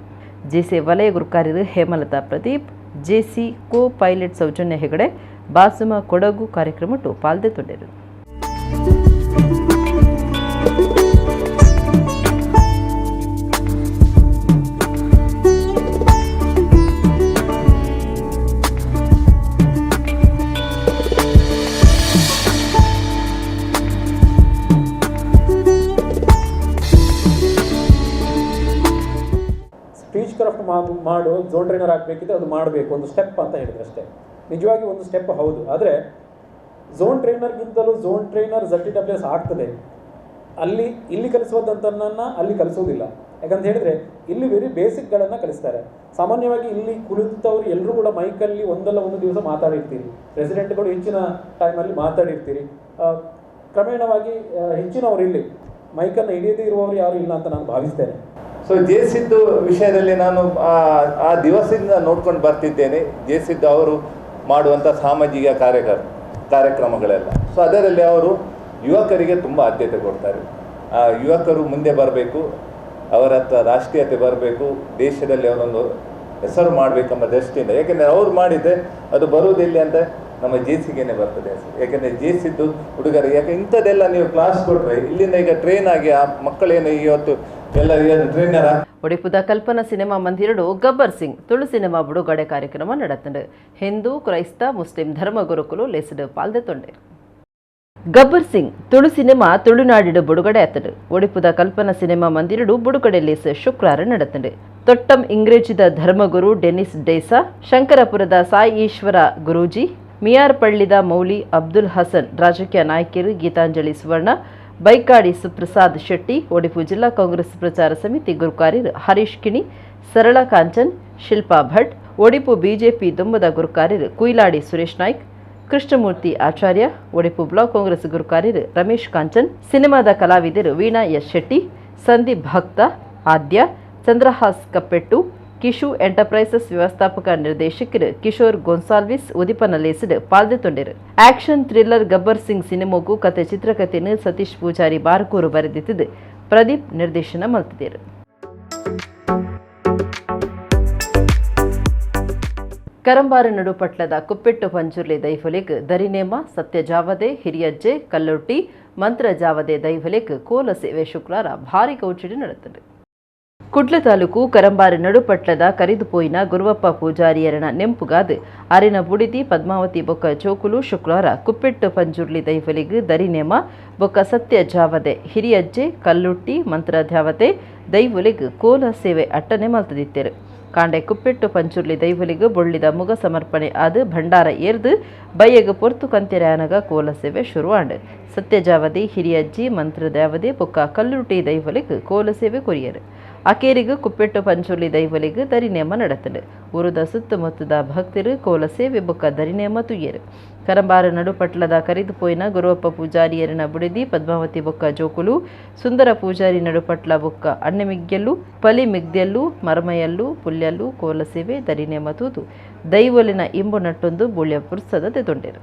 ಜೆಸಿ ವಲಯ ಗುರುಕಾರ್ಯರು Hemalatha Pradeep JC co pilot Soujanya Hegde ಬಾಸುಮ ಕೊಡಗು ಕಾರ್ಯಕ್ರಮಟ್ಟು ಪಾಲ್ದೆತೊಂಡೆರು ಸ್ಪೀಚ್ ಕ್ರಾಫ್ಟ್ ಮಾಡು ಝೋನ್ ಟ್ರೈನರ್ ಆಗಬೇಕಿದ್ರೆ ಅದು ಮಾಡಬೇಕು ಒಂದು ಸ್ಟೆಪ್ ಅಂತ ಹೇಳಿದ್ರೆ ಅಷ್ಟೇ. ನಿಜವಾಗಿ ಒಂದು ಸ್ಟೆಪ್ ಹೌದು, ಆದರೆ ಝೋನ್ ಟ್ರೈನರ್ಗಿಂತಲೂ ಝೋನ್ ಟ್ರೈನರ್ ZTWS ಆಗ್ತದೆ. ಇಲ್ಲಿ ಕಲಿಸುವಂಥದ್ದನ್ನು ಅಲ್ಲಿ ಕಲಿಸೋದಿಲ್ಲ. ಯಾಕಂತ ಹೇಳಿದರೆ ಇಲ್ಲಿ ವೆರಿ ಬೇಸಿಕ್ಗಳನ್ನು ಕಲಿಸ್ತಾರೆ. ಸಾಮಾನ್ಯವಾಗಿ ಇಲ್ಲಿ ಕುಳಿತವರು ಎಲ್ಲರೂ ಕೂಡ ಮೈಕಲ್ಲಿ ಒಂದಲ್ಲ ಒಂದು ದಿವಸ ಮಾತಾಡಿರ್ತೀರಿ, ರೆಸಿಡೆಂಟ್ಗಳು ಹೆಚ್ಚಿನ ಟೈಮಲ್ಲಿ ಮಾತಾಡಿರ್ತೀರಿ. ಕ್ರಮೇಣವಾಗಿ ಹೆಚ್ಚಿನವರು ಇಲ್ಲಿ ಮೈಕನ್ನು ಹಿಡಿಯದೇ ಇರುವವರು ಯಾರು ಇಲ್ಲ ಅಂತ ನಾನು ಭಾವಿಸ್ತೇನೆ. ಸೊ ಜೆಸಿದ್ದು ವಿಷಯದಲ್ಲಿ ನಾನು ಆ ದಿವಸದಿಂದ ನೋಡ್ಕೊಂಡು ಬರ್ತಿದ್ದೇನೆ. ಜೆಸಿದ್ದು ಅವರು ಮಾಡುವಂಥ ಸಾಮಾಜಿಕ ಕಾರ್ಯಕ್ರಮಗಳೆಲ್ಲ. ಸೊ ಅದರಲ್ಲಿ ಅವರು ಯುವಕರಿಗೆ ತುಂಬ ಆದ್ಯತೆ ಕೊಡ್ತಾರೆ. ಯುವಕರು ಮುಂದೆ ಬರಬೇಕು, ಅವರ ಹತ್ರ ರಾಷ್ಟ್ರೀಯತೆ ಬರಬೇಕು, ದೇಶದಲ್ಲಿ ಅವರೊಂದು ಹೆಸರು ಮಾಡಬೇಕೆಂಬ ದೃಷ್ಟಿಯಿಂದ. ಯಾಕೆಂದರೆ ಅವ್ರು ಮಾಡಿದರೆ ಅದು ಬರುವುದಿಲ್ಲ ಅಂತ ನಮ್ಮ ಜೆಸಿಗೇನೆ ಬರ್ತದೆ. ಯಾಕೆಂದರೆ ಜೆಸಿದ್ದು ಹುಡುಗರಿಗೆ ಯಾಕೆ ಇಂಥದ್ದೆಲ್ಲ ನೀವು ಕ್ಲಾಸ್ ಕೊಟ್ಟರೆ ಇಲ್ಲಿಂದ ಈಗ ಟ್ರೈನ್ ಆಗಿ ಆ ಮಕ್ಕಳೇನು ಇವತ್ತು ಎಲ್ಲ ಟ್ರೈನರ್. ಒಡಿಪುದ ಕಲ್ಪನಾ ಸಿನಿಮಾ ಮಂದಿರಡು ಗಬ್ಬರ್ ಸಿಂಗ್ ತುಳು ಸಿನಿಮಾ ಬಿಡುಗಡೆ ಕಾರ್ಯಕ್ರಮ ನಡೆತಂಡು ಹಿಂದೂ ಕ್ರೈಸ್ತ ಮುಸ್ಲಿಂ ಧರ್ಮ ಗುರುಕುಲು ಲೆಸಡು ಪಾಲ್ದೆತೊಂಡೆ. ಗಬ್ಬರ್ ಸಿಂಗ್ ತುಳು ಸಿನಿಮಾ ತುಳುನಾಡಿಡು ಬಿಡುಗಡೆ ಆತಡು. ಒಡಿಪುದ ಕಲ್ಪನಾ ಸಿನಿಮಾ ಮಂದಿರಡು ಬಿಡುಗಡೆ ಲೇಸ್ ಶುಕ್ರವಾರ ನಡೆತಂಡು. ತೊಟ್ಟಂ ಇಂಗ್ರೇಜಿದ ಧರ್ಮಗುರು ಡೆನಿಸ್ ಡೇಸಾ, ಶಂಕರಪುರದ ಸಾಯಿ ಈಶ್ವರ ಗುರೂಜಿ, ಮಿಯಾರ್ಪಳ್ಳಿದ ಮೌಲಿ ಅಬ್ದುಲ್ ಹಸನ್, ರಾಜಕೀಯ ನಾಯಕಿಯರು ಗೀತಾಂಜಲಿ ಸುವರ್ಣ, ಬೈಕಾಡಿ ಸುಪ್ರಸಾದ್ ಶೆಟ್ಟಿ, ಒಡಿಪು ಜಿಲ್ಲಾ ಕಾಂಗ್ರೆಸ್ ಪ್ರಚಾರ ಸಮಿತಿ ಗುರುಕಾರ್ಯರು ಹರೀಶ್ ಕಿಣಿ, ಸರಳ ಕಾಂಚನ್, ಶಿಲ್ಪಾ ಭಟ್, ಒಡಿಪು ಬಿಜೆಪಿ ದುಂಬದ ಗುರುಕಾರ್ಯರು ಕುಯ್ಲಾಡಿ ಸುರೇಶ್ ನಾಯ್ಕ್, ಕೃಷ್ಣಮೂರ್ತಿ ಆಚಾರ್ಯ, ಒಡಿಪು ಬ್ಲಾಕ್ ಕಾಂಗ್ರೆಸ್ ಗುರುಕಾರ್ಯರು ರಮೇಶ್ ಕಾಂಚನ್, ಸಿನಿಮಾದ ಕಲಾವಿದರು ವೀಣಾ ಎಸ್ ಶೆಟ್ಟಿ, ಸಂದೀಪ್ ಭಕ್ತ, ಆದ್ಯ, ಚಂದ್ರಹಾಸ್ ಕಪ್ಪೆಟ್ಟು, ಕಿಶು ಎಂಟರ್ಪ್ರೈಸಸ್ ವ್ಯವಸ್ಥಾಪಕ ನಿರ್ದೇಶಕರು ಕಿಶೋರ್ ಗೋನ್ಸಾಲ್ವಿಸ್ ಉದಿಪನ ಲೇಸಡ್ ಪಾಲ್ದೆತೊಂಡೆರು. ಆಕ್ಷನ್ ಥ್ರಿಲ್ಲರ್ ಗಬ್ಬರ್ ಸಿಂಗ್ ಸಿನಿಮಾಗೂ ಕತೆ ಚಿತ್ರಕಥೆಯನ್ನು ಸತೀಶ್ ಪೂಜಾರಿ ಬಾರಕೂರು ಬರೆದಿದ್ದು ಪ್ರದೀಪ್ ನಿರ್ದೇಶನ ಮಲ್ತಿದ್ದೇರು. ಕರಂಬಾರು ನಡುಪಟ್ಲದ ಕುಪ್ಪೆಟ್ಟು ಪಂಜುರ್ಲಿ ದೈಫಲಿಗ್ ದರಿನೇಮ ಸತ್ಯ ಜಾವದೆ ಹಿರಿಯಜ್ಜೆ ಕಲ್ಲೊಟ್ಟಿ ಮಂತ್ರ ಜಾವದೆ ದೈಫಲಿಗ್ ಕೋಲ ಸೇವೆ ಶುಕ್ರವಾರ ಭಾರಿ ಕೌಚಡಿ ನಡೆತದೆ. ಕುಡ್ಲ ತಾಲೂಕು ಕರಂಬಾರು ನಡುಪಟ್ಲದ ಕರಿದುಪೋಯಿನ ಗುರುವಪ್ಪ ಪೂಜಾರಿಯರನ ನೆಂಪುಗಾದ ಅರಿನ ಬುಡಿದಿ ಪದ್ಮಾವತಿ ಬೊಕ್ಕ ಚೋಕುಲು ಶುಕ್ರವಾರ ಕುಪ್ಪೆಟ್ಟು ಪಂಜುರ್ಲಿ ದೈಫಲಿಗ್ ದರಿನೇಮ ಬೊಕ್ಕ ಸತ್ಯ ಜಾವದೆ ಹಿರಿಯಜ್ಜೆ ಕಲ್ಲುಟ್ಟಿ ಮಂತ್ರ ಧ್ಯಾವತೆ ದೈವಲಿಗ್ ಕೋಲ ಸೇವೆ ಅಟ್ಟನೆ ಮಲ್ತದಿತ್ತೇರು. ಕಾಂಡೆ ಕುಪ್ಪೆಟ್ಟು ಪಂಚುರ್ಲಿ ದೈವಲಿಗ್ ಬೊಳ್ಳಿದ ಮುಗ ಸಮರ್ಪಣೆ ಆದ ಭಂಡಾರ ಏರ್ದು ಬಯ್ಯಗ ಪೊರ್ತು ಕಂತೆರಾಯನಗ ಕೋಲ ಸೇವೆ ಶುರುವಾಂಡ್. ಸತ್ಯಜಾವದಿ ಹಿರಿಯಜ್ಜಿ ಮಂತ್ರ ದ್ಯಾವದೆ ಬೊಕ್ಕ ಕಲ್ಲುಟ್ಟಿ ದೈವಲಿಗ್ ಕೋಲ ಸೇವೆ ಕೊರಿಯರು. ಅಕೇರಿಗೂ ಕುಪ್ಪೆಟ್ಟು ಪಂಚುರ್ಲಿ ದೈವಲಿಗ್ ದರಿನೇಮ ನಡೆತಂಡು. ಊರುದ ಸುತ್ತಮುತ್ತದ ಭಕ್ತರು ಕೋಲ ಸೇವೆ ಬೊಕ್ಕ ದರಿನೇಮ ತುಯ್ಯರು. ಕರಂಬಾರು ನಡುಪಟ್ಲದ ಕರಿದುಪೋಯಿನ ಗುರುವಪ್ಪ ಪೂಜಾರಿಯರನ ಬುಡಿದಿ ಪದ್ಮಾವತಿ ಬೊಕ್ಕ ಜೋಕುಲು ಸುಂದರ ಪೂಜಾರಿ ನಡುಪಟ್ಲ ಬೊಕ್ಕ ಅಣ್ಣೆಮಿಗ್ಗೆಲ್ಲು ಪಲಿ ಮಿಗ್ದೆಲ್ಲು ಮರಮಯಲ್ಲು ಪುಲ್ಯಲ್ಲು ಕೋಲ ಸೇವೆ ದರಿನೇಮ ತೂತು ದೈವಲಿನ ಇಂಬು ನಟ್ಟೊಂದು ಬುಳ್ಯ ಪುರ್ಸದ ತೆದೊಂಡೆರು.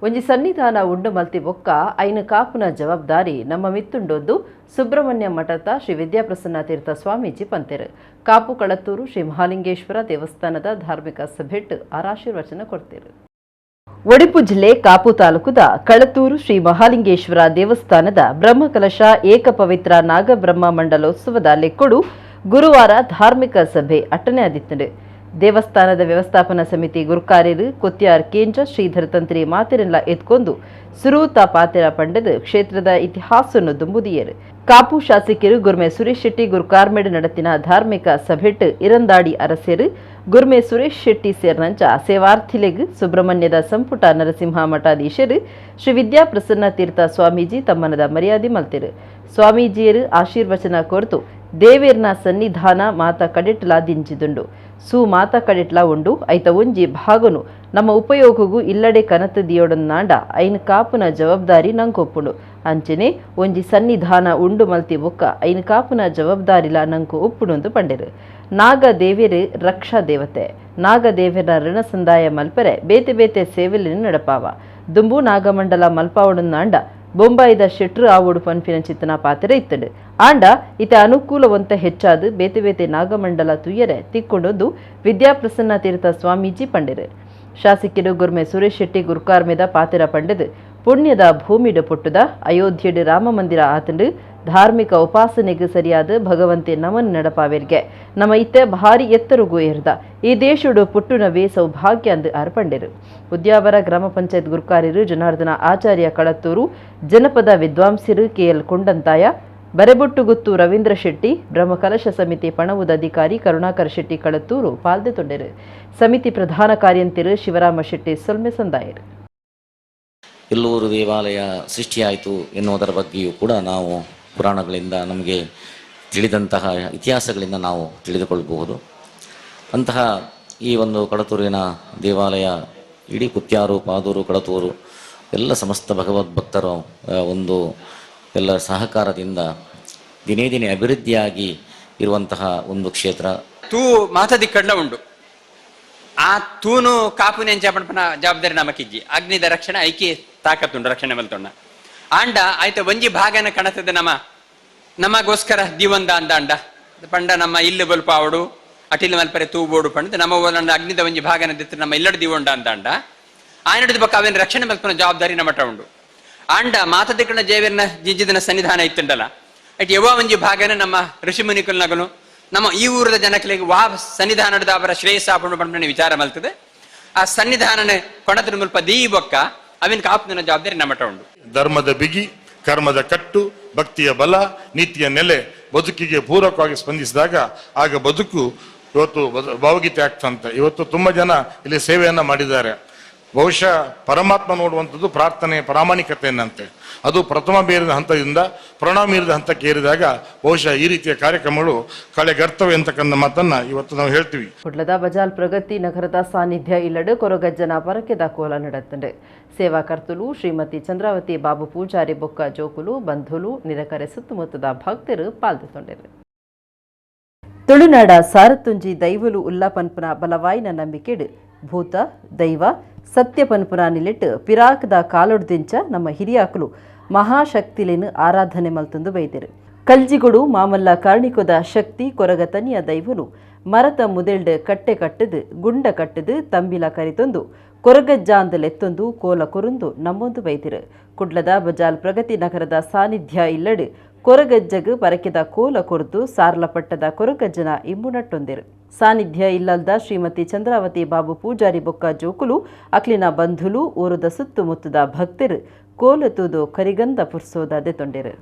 ಒಂಜಿ ಸನ್ನಿಧಾನ ಉಂಡು ಮಲ್ತಿ ಬೊಕ್ಕ ಐನ ಕಾಪುನ ಜವಾಬ್ದಾರಿ ನಮ್ಮ ಮಿತ್ತುಂಡೊಂದು ಸುಬ್ರಹ್ಮಣ್ಯ ಮಠದ ಶ್ರೀ ವಿದ್ಯಾಪ್ರಸನ್ನ ತೀರ್ಥ ಸ್ವಾಮೀಜಿ ಪಂತೆರು ಕಾಪು ಕಳತ್ತೂರು ಶ್ರೀ ಮಹಾಲಿಂಗೇಶ್ವರ ದೇವಸ್ಥಾನದ ಧಾರ್ಮಿಕ ಸಭೆಟ್ಟು ಆಶೀರ್ವಚನ ಕೊಡ್ತೀರು. ಒಡಿಪು ಜಿಲ್ಲೆ ಕಾಪು ತಾಲೂಕುದ ಕಳತ್ತೂರು ಶ್ರೀ ಮಹಾಲಿಂಗೇಶ್ವರ ದೇವಸ್ಥಾನದ ಬ್ರಹ್ಮಕಲಶ ಏಕಪವಿತ್ರ ನಾಗಬ್ರಹ್ಮ ಮಂಡಲೋತ್ಸವದ ಲೆಕ್ಕೊಡು ಗುರುವಾರ ಧಾರ್ಮಿಕ ಸಭೆ ಅಟ್ಟನೆ ಆದಿತ್ತಂಡು. ದೇವಸ್ಥಾನದ ವ್ಯವಸ್ಥಾಪನಾ ಸಮಿತಿ ಗುರುಕಾರ್ಯರು ಕೊತ್ಯಾರ್ ಕೇಂದ್ರ ಶ್ರೀಧರ ತಂತ್ರಿ ಮಾತಿರೆಲ್ಲ ಎತ್ಕೊಂಡು ಸುರೂತ ಪಾತೆರ ಪಂಡದು ಕ್ಷೇತ್ರದ ಇತಿಹಾಸವನ್ನು ದುಂಬುದಿಯರು. ಕಾಪು ಶಾಸಕರು ಗುರ್ಮೆ ಸುರೇಶ್ ಶೆಟ್ಟಿ ಗುರುಕಾರ್ಮೆಡ್ ನಡತಿನ ಧಾರ್ಮಿಕ ಸಭೆಟ್ಟು ಇರಂದಾಡಿ ಅರಸೇರು ಗುರ್ಮೆ ಸುರೇಶ್ ಶೆಟ್ಟಿ ಸೇರ್ನಂಚ ಸೇವಾರ್ಥಿಲೆಗ್ ಸುಬ್ರಹ್ಮಣ್ಯದ ಸಂಪುಟ ನರಸಿಂಹ ಮಠಾಧೀಶರು ಶ್ರೀ ವಿದ್ಯಾಪ್ರಸನ್ನ ತೀರ್ಥ ಸ್ವಾಮೀಜಿ ತಮ್ಮನದ ಮರ್ಯಾದೆ ಮಲ್ತೆರು. ಸ್ವಾಮೀಜಿಯರು ಆಶೀರ್ವಚನ ಕೊರ್ತು ದೇವೇರ್ನ ಸನ್ನಿಧಾನ ಮಾತ ಕಡೆಟ್ಲ ದಿಂಜಿದುಂಡು. ಮಾತ ಕಡೆಟ್ಲ ಉಂಡು ಐತ ಒಂಜಿ ಭಾಗನು ನಮ್ಮ ಉಪಯೋಗಗೂ ಇಲ್ಲಡೆ ಕನತ ದಿಯೋಡನ್ನಾಂಡ ಐನ್ ಕಾಪುನ ಜವಾಬ್ದಾರಿ ನಂಗೊಪ್ಪುಂಡು. ಅಂಚನೆ ಒಂಜಿ ಸನ್ನಿಧಾನ ಉಂಡು ಮಲ್ತಿ ಬೊಕ್ಕ ಐನ್ ಕಾಪುನ ಜವಾಬ್ದಾರಿಲ ನಂಕು ಒಪ್ಪುಡುಂದು ಪಂಡೆರು. ನಾಗ ದೇವೇರು ರಕ್ಷಾ ದೇವತೆ. ನಾಗ ದೇವರ ಋಣ ಸಂದಾಯ ಮಲ್ಪರೆ ಬೇತೆ ಬೇತೆ ಸೇವೆಲಿನ ನಡಪಾವ. ದುಂಬು ನಾಗಮಂಡಲ ಮಲ್ಪಾವಡುನ್ನಾಂಡ ಬೊಂಬಾಯಿದ ಶೆಟ್ರು ಆವೋಡು ಪನ್ಪಿನ ಚಿತ್ತನ ಪಾತ್ರೆ ಇತ್ತಡು. ಆಂಡ ಇತ ಅನುಕೂಲವಂತ ಹೆಚ್ಚಾದು ಬೇತೆ ಬೇತೆ ನಾಗಮಂಡಲ ತುಯ್ಯರೆ ತಿಕ್ಕೊಂಡೊಂದು ವಿದ್ಯಾಪ್ರಸನ್ನ ತೀರ್ಥ ಸ್ವಾಮೀಜಿ ಪಂಡೆರು. ಶಾಸಕರು ಗುರ್ಮೆ ಸುರೇಶ್ ಶೆಟ್ಟಿ ಗುರುಕಾರ್ಮೆದ ಪಾತೆರ ಪಂಡದು ಪುಣ್ಯದ ಭೂಮಿಡು ಪೊಟ್ಟುದ ಅಯೋಧ್ಯೆಡು ರಾಮ ಮಂದಿರ ಆತಂಡು ಧಾರ್ಮಿಕ ಉಪಾಸನೆಗೆ ಸರಿಯಾದ ಭಗವಂತೆ ನಮನ್ ನಡಪಾವೆರ್ಗೆ ನಮ್ಮ ಇತ್ತೆ ಭಾರಿ ಎತ್ತರಗೂ ಏರ್ದ ಈ ದೇಶುಡು ಪುಟ್ಟುನವೇ ಸೌಭಾಗ್ಯ ಅಂದು ಅರ್ಪಂಡೆರು. ಉದ್ಯಾವರ ಗ್ರಾಮ ಪಂಚಾಯತ್ ಗುರುಕಾರ್ಯರು ಜನಾರ್ದನ ಆಚಾರ್ಯ ಕಳತ್ತೂರು, ಜನಪದ ವಿದ್ವಾಂಸರು ಕೆಎಲ್ ಕೊಂಡಂತಾಯ, ಬರೆಬೊಟ್ಟುಗುತ್ತು ರವೀಂದ್ರ ಶೆಟ್ಟಿ, ಬ್ರಹ್ಮಕಲಶ ಸಮಿತಿ ಪಣವುದ ಅಧಿಕಾರಿ ಕರುಣಾಕರ ಶೆಟ್ಟಿ ಕಳತ್ತೂರು ಪಾಲ್ದೆ ತೊಂಡೆರು. ಸಮಿತಿ ಪ್ರಧಾನ ಕಾರ್ಯಂತಿರು ಶಿವರಾಮ ಶೆಟ್ಟಿ ಸೊಲ್ಮೆ ಸಂದಾಯರು. ಎಲ್ಲೂರು ದೇವಾಲಯ ಸೃಷ್ಟಿಯಾಯಿತು ಎನ್ನುವುದರ ಬಗ್ಗೆಯೂ ಕೂಡ ನಾವು ಪುರಾಣಗಳಿಂದ ನಮಗೆ ತಿಳಿದಂತಹ ಇತಿಹಾಸಗಳಿಂದ ನಾವು ತಿಳಿದುಕೊಳ್ಳಬಹುದು. ಅಂತಹ ಈ ಒಂದು ಕಡತೂರಿನ ದೇವಾಲಯ ಇಡೀ ಕುತ್ಯಾರು, ಪಾದೂರು, ಕಡತೂರು ಎಲ್ಲ ಸಮಸ್ತ ಭಗವದ್ಭಕ್ತರ ಒಂದು ಎಲ್ಲ ಸಹಕಾರದಿಂದ ದಿನೇ ದಿನೇ ಅಭಿವೃದ್ಧಿಯಾಗಿ ಇರುವಂತಹ ಒಂದು ಕ್ಷೇತ್ರ. ತೂ ಮಾತದಿ ಕಡ್ಲ ಉಂಡು ಆ ತೂನು ಕಾಪುನೆ ಪಂಪನ ಜವಾಬ್ದಾರಿ ನಮಕಿಜ್ಜಿ ಅಗ್ನಿದ ರಕ್ಷಣೆ ಐಕಿ ತಾಕತ್ತುಂಡು ರಕ್ಷಣೆ ಮಲ್ತೊಂಡ ಆಂಡ ಆಯ್ತು ಒಂಜಿ ಭಾಗನ ಕಣತದ ನಮಗೋಸ್ಕರ ದಿವಂದ ಅಂದ ಅಂಡ ಪಂಡ ನಮ್ಮ ಇಲ್ಲು ಬಲ್ಪ ಅವಡು ಅಟಿಲ್ ಮಲ್ಪರೆ ತೂಬೋಡು ಪಂಡ ನಮ್ಮ ಅಗ್ನಿದ ಒಂಜಿ ಭಾಗನ ದಿತ್ತು ನಮ್ಮ ಇಲ್ಲಡು ದಿವಂಡ ಅಂದ ಅಂಡ ಆಯ್ನಡಿದ ಬಕ್ಕ ಅವೇನು ರಕ್ಷಣೆ ಮಲ್ಪನ ಜವಾಬ್ದಾರಿ ನಮಟ ಉಂಡು. ಆಂಡ ಮಾತದಿಕ್ಕಣ ಜೇವಿರ್ನ ಜಿಂಜಿದನ ಸನ್ನಿಧಾನ ಇತ್ತುಂಡಲ್ಲ ಅಟ್ ಯಾವ ಒಂಜಿ ಭಾಗನ ನಮ್ಮ ಋಷಿ ಮುನಿಕುಲ್ನಗಲು ನಮ್ಮ ಈ ಊರದ ಜನಕಲಿಗೆ ವಾ ಸನ್ನಿಧಾನದ ಅವರ ಶ್ರೇಯಸ್ಸಾಪುಂಡು ಪಂಪನ ವಿಚಾರ ಮಲ್ತದೆ. ಆ ಸನ್ನಿಧಾನನ ಕೊಣದ್ರ ಮುಲ್ಪ ದೀ ಬೊಕ್ಕ ಅವಿನ ಕಾಪುನ ಜವಾಬ್ದಾರಿ ನಮಟ ಉಂಡು. ಧರ್ಮದ ಬಿಗಿ, ಕರ್ಮದ ಕಟ್ಟು, ಭಕ್ತಿಯ ಬಲ, ನೀತಿಯ ನೆಲೆ ಬದುಕಿಗೆ ಪೂರಕವಾಗಿ ಸ್ಪಂದಿಸಿದಾಗ ಆಗ ಬದುಕು ಇವತ್ತು ಭಾವಗೀತೆ ಆಗ್ತಂತ. ಇವತ್ತು ತುಂಬಾ ಜನ ಇಲ್ಲಿ ಸೇವೆಯನ್ನ ಮಾಡಿದ್ದಾರೆ. ಬಹುಶಃ ಪರಮಾತ್ಮ ನೋಡುವಂಥದ್ದು ಪ್ರಾರ್ಥನೆ ಪ್ರಾಮಾಣಿಕತೆಯನ್ನಂತೆ. ಅದು ಪ್ರಥಮ ಬೇರಿದ ಹಂತದಿಂದ ಪ್ರಣಾಮ ಮೀರಿದ ಹಂತಕ್ಕೆ ಏರಿದಾಗ ಬಹುಶಃ ಈ ರೀತಿಯ ಕಾರ್ಯಕ್ರಮಗಳು ಕಳೆಗರ್ತವೆ ಅಂತಕ್ಕಂಥ ಮಾತನ್ನ ಇವತ್ತು ನಾವು ಹೇಳ್ತೀವಿ. ಕುಡ್ಲದ ಬಜಾಲ್ ಪ್ರಗತಿ ನಗರದ ಸಾನ್ನಿಧ್ಯ ಇಲ್ಲಡು ಕೊರಗಜ್ಜನ ಪರಕೆದ ಕೋಲ ನಡೆತಂಡೆ. ಸೇವಾಕರ್ತುಲು ಶ್ರೀಮತಿ ಚಂದ್ರಾವತಿ ಬಾಬು ಪೂಜಾರಿ ಬೊಕ್ಕ ಜೋಕುಲು ಬಂಧುಲು ನಿರಕರೆ ಸುತ್ತಮುತ್ತದ ಭಕ್ತರು ಪಾಲ್ಗೊಂಡರು. ತುಳುನಾಡ ಸಾರತುಂಜಿ ದೈವಲು ಉಲ್ಲಪನ್ಪುನ ಬಲವಾಯಿನ ನಂಬಿಕೆಡು ಭೂತ ದೈವ ಸತ್ಯ ಪನ್ಪುನ ನಿಲಿಟ್ಟು ಪಿರಾಕದ ಕಾಲೊಡ್ದಿಂಚ ನಮ್ಮ ಹಿರಿಯಾಕಲು ಮಹಾಶಕ್ತಿಲೇನು ಆರಾಧನೆ ಮಲ್ತಂದು ಬೈದರು. ಕಲ್ಜಿಗೊಡು ಮಾಮಲ್ಲ ಕಾರ್ಣಿಕೊದ ಶಕ್ತಿ ಕೊರಗ ತನಿಯ ದೈವನು ಮರತ ಮುದೆಲ್ಡ್ ಕಟ್ಟೆ ಕಟ್ಟದು ಗುಂಡ ಕಟ್ಟದು ತಂಬಿಲ ಕರಿತೊಂದು ಕೊರಗಜ್ಜಾಂದಲೆತ್ತೊಂದು ಕೋಲ ಕೊರುಂದು ನಮ್ಮೊಂದು ಬೈತಿರು. ಕುಡ್ಲದ ಬಜಾಲ್ ಪ್ರಗತಿ ನಗರದ ಸಾನ್ನಿಧ್ಯ ಇಲ್ಲಡು ಕೊರಗಜ್ಜಗ್ ಪರಕೆದ ಕೋಲ ಕೊರ್ದು ಸಾರ್ಲಪಟ್ಟದ ಕೊರಗಜ್ಜನ ಇಂಬುನಟ್ಟೊಂದಿರು. ಸಾನ್ನಿಧ್ಯ ಇಲ್ಲಲ್ದ ಶ್ರೀಮತಿ ಚಂದ್ರಾವತಿ ಬಾಬು ಪೂಜಾರಿ ಬೊಕ್ಕ ಜೋಕುಲು ಅಕ್ಲಿನ ಬಂಧುಲು ಊರದ ಸುತ್ತಮುತ್ತದ ಭಕ್ತರು ಕೋಲ ತೂದು ಕರಿಗಂಧ ಪುರ್ಸೋದ ದೆತೊಂಡಿರು.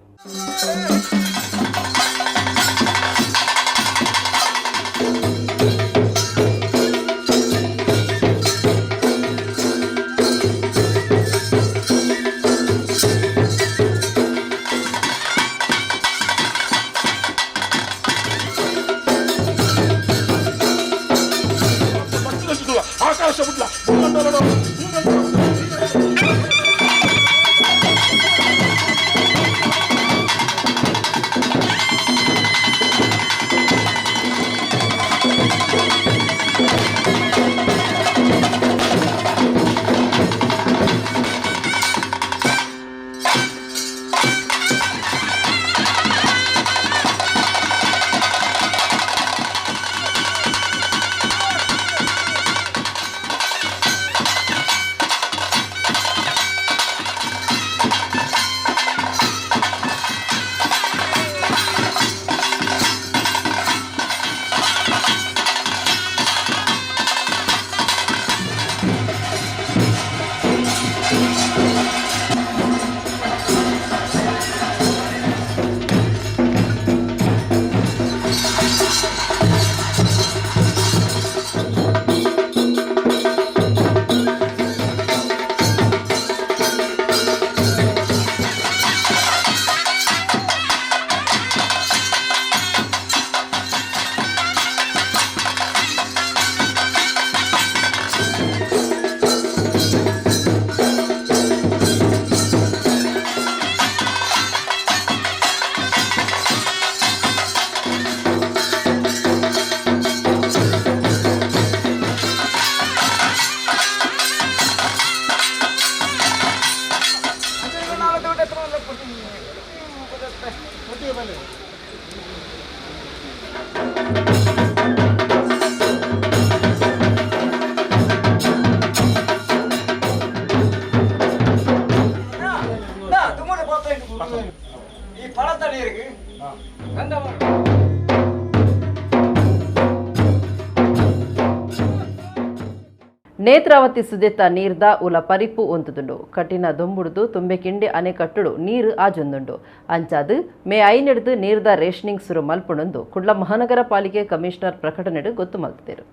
ನೇತ್ರಾವತಿ ಸುದೆತ್ತ ನೀರ್ದ ಉಲ ಪರಿಪು ಒಂತುದುಂಡು ಕಠಿಣ ದೊಂಬುಡ್ದು ತುಂಬೆ ಕಿಂಡಿ ಅಣೆಕಟ್ಟುಡು ನೀರು ಆಜೊಂದುಂಡು ಅಂಚಾದು ಮೇ 5 ನೀರ್ದ ರೇಷನಿಂಗ್ ಸುರು ಮಲ್ಪುಣಂದು ಕುಡ್ಲ ಮಹಾನಗರ ಪಾಲಿಕೆ ಕಮಿಷನರ್ ಪ್ರಕಟಣೆಡು ಗೊತ್ತು ಮಲ್ತಿದರು.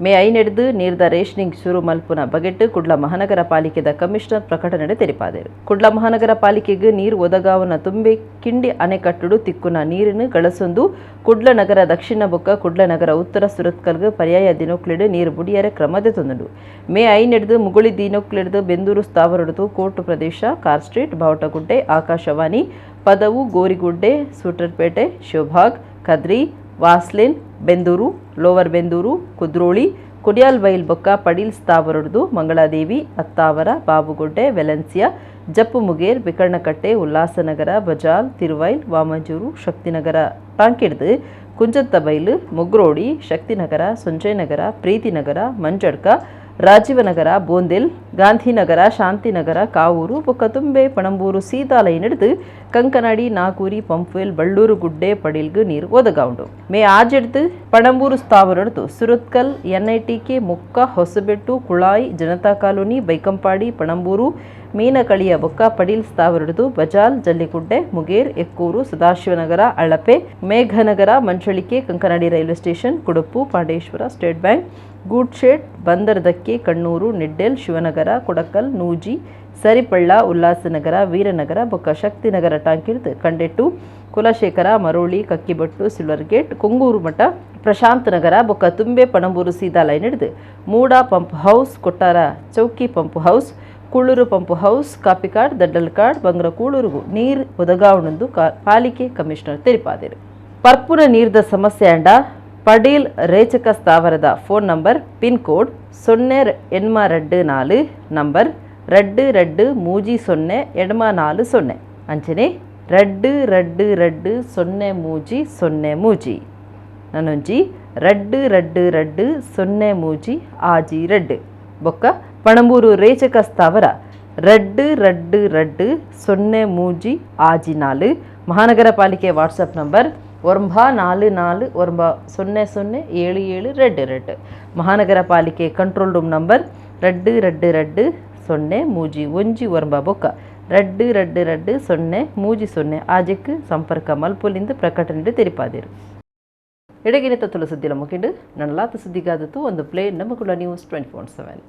ಮೇ 5 ನೀರ್ದ ರೇಷನಿಂಗ್ ಶುರು ಮಲ್ಪುನ ಬಗೆಟ್ ಕುಡ್ಲ ಮಹಾನಗರ ಪಾಲಿಕೆದ ಕಮಿಷನರ್ ಪ್ರಕಟಣೆ ತೆರಿಪಾದರು. ಕುಡ್ಲ ಮಹಾನಗರ ಪಾಲಿಕೆಗೆ ನೀರು ಒದಗಾವನ ತುಂಬೆ ಕಿಂಡಿ ಅಣೆಕಟ್ಟುಡು ತಿಕ್ಕುನ ನೀರನ್ನು ಗಳಸೊಂದು ಕುಡ್ಲ ನಗರ ದಕ್ಷಿಣ ಬೊಕ್ಕ ಕುಡ್ಲ ನಗರ ಉತ್ತರ ಸುರತ್ಕಲ್ಗೆ ಪರ್ಯಾಯ ದಿನೊಕ್ಲಿಡು ನೀರು ಬುಡಿಯರೆ ಕ್ರಮದೆ ತಂದುಂಡು. ಮೇ 5 ಮುಗುಳಿ ದಿನೊಕ್ಲಿಡ್ದು ಬೆಂದೂರು ಸ್ಥಾವರಡು ಕೋರ್ಟು ಪ್ರದೇಶ ಕಾರ್ ಸ್ಟ್ರೀಟ್ ಬಾವಟಗುಡ್ಡೆ ಆಕಾಶವಾಣಿ ಪದವು ಗೋರಿಗುಡ್ಡೆ ಸೂಟರ್ಪೇಟೆ ಶಿವಭಾಗ್ ಕದ್ರಿ ವಾಸ್ಲಿನ್ ಬೆಂದೂರು ಲೋವರ್ ಬೆಂದೂರು ಕುದ್ರೋಳಿ ಕುಡಿಯಾಲ್ ಬೈಲ್ ಬೊಕ್ಕ ಪಡೀಲ್ ಸ್ಥಾವರಡ್ದು ಮಂಗಳಾದೇವಿ ಅತ್ತಾವರ ಬಾಬುಗುಡ್ಡೆ ವೆಲೆನ್ಸಿಯಾ ಜಪ್ಪು ಮುಗೇರ್ ಬಿಕರ್ಣಕಟ್ಟೆ ಉಲ್ಲಾಸನಗರ ಬಜಾಲ್ ತಿರುವೈಲ್ ವಾಮಂಜೂರು ಶಕ್ತಿನಗರ ಟಾಂಕಿಡ್ದು ಕುಂಜತ್ತಬೈಲು ಮುಗ್ರೋಡಿ ಶಕ್ತಿನಗರ ಸಂಜಯನಗರ ಪ್ರೀತಿನಗರ ಮಂಜಡ್ಕ ರಾಜೀವನಗರ ಬೋಂದೆಲ್ ಗಾಂಧಿನಗರ ಶಾಂತಿನಗರ ಕಾವೂರು ಬೊಕ್ಕ ತುಂಬೆ ಪಣಂಬೂರು ಸೀದಾ ಲೈನ್ ಹಿಡಿದು ಕಂಕನಾಡಿ ನಾಗೂರಿ ಪಂಪ್ವೆಲ್ ಬಳ್ಳೂರು ಗುಡ್ಡೆ ಪಡೀಲ್ಗೆ ನೀರು ಒದಗಾವುಂಡು. ಮೇ 6 ಪಣಂಬೂರು ಸ್ಥಾವರಡ್ದು ಸುರತ್ಕಲ್ NITK ಮುಕ್ಕ ಹೊಸಬೆಟ್ಟು ಕುಳಾಯಿ ಜನತಾ ಕಾಲೋನಿ ಬೈಕಂಪಾಡಿ ಪಣಂಬೂರು ಮೀನಕಳಿಯ ಬೊಕ್ಕ ಪಡೀಲ್ ಸ್ಥಾವರಡ್ದು Bajal Jalligudde Muger Ekkur Sadashivanagar Alape Meghanagar Manchalike Kankanady railway station Kudupu Pandeshwar state bank goods shed ಬಂದರದಕ್ಕೆ ಕಣ್ಣೂರು ನಿಡ್ಡೆಲ್ ಶಿವನಗರ ಕೊಡಕಲ್ ನೂಜಿ ಸರಿಪಳ್ಳ ಉಲ್ಲಾಸನಗರ ವೀರನಗರ ಬೊಕ್ಕ ಶಕ್ತಿನಗರ ಟಾಂಕಿಡ್ದು ಕಂಡೆಟ್ಟು ಕುಲಶೇಖರ ಮರೋಳಿ ಕಕ್ಕಿಬಟ್ಟು ಸಿಲ್ವರ್ ಗೇಟ್ ಕೊಂಗೂರು ಮಠ ಪ್ರಶಾಂತ್ ನಗರ ಬೊಕ್ಕ ತುಂಬೆ ಪಣಂಬೂರು ಸೀದಾ ಲೈನ್ ಹಿಡಿದು ಮೂಡ pump house Kottara Chowki pump house Kulur pump house Kapikad Daddalkad Bangra ಕೂಳೂರುಗೂ ನೀರು ಒದಗಾವಣೆಂದು ಪಾಲಿಕೆ ಕಮಿಷನರ್ ತೆರಿಪಾದರು. ಪರ್ಪುನ ನೀರ್ದ ಸಮಸ್ಯೆ ಅಂಡ ಪಡೀಲ್ ರೇಚಕ ಸ್ಥಾವರದ phone number pin code 0824 number 2230 ಅಂಚನೆ 2220 ನನ್ನೊಂಜಿ 2220 ಆಜಿ ರೆಡ್ ಬೊಕ್ಕ ಪಣಂಬೂರು ರೇಚಕ ಸ್ಥಾವರ 2220 ಆಜಿ 4 ಮಹಾನಗರ ಪಾಲಿಕೆ ವಾಟ್ಸಪ್ ನಂಬರ್ 94900777 ಮಹಾನಗರ ಪಾಲಿಕೆ ಕಂಟ್ರೋಲ್ ರೂಮ್ ನಂಬರ್ 2220 ಬೊಕ್ಕ 2220 ಆಜಕ್ಕೆ ಸಂಪರ್ಕ ಮಲ್ಪುಲಿಂದ ಪ್ರಕಟಣೆ ತೆರಿಪಾದಿರು. ಎಡಗಿನ ತತ್ತುಲ ಸುದ್ದಿಲ ಮುಗಿಂಡು ನನ್ನಲಾತ ಸುದ್ದಿಗಾದತ್ತು ಒಂದು ಪ್ಲೇ ನಮ್ಮಕುಳ ನ್ಯೂಸ್ 24/7.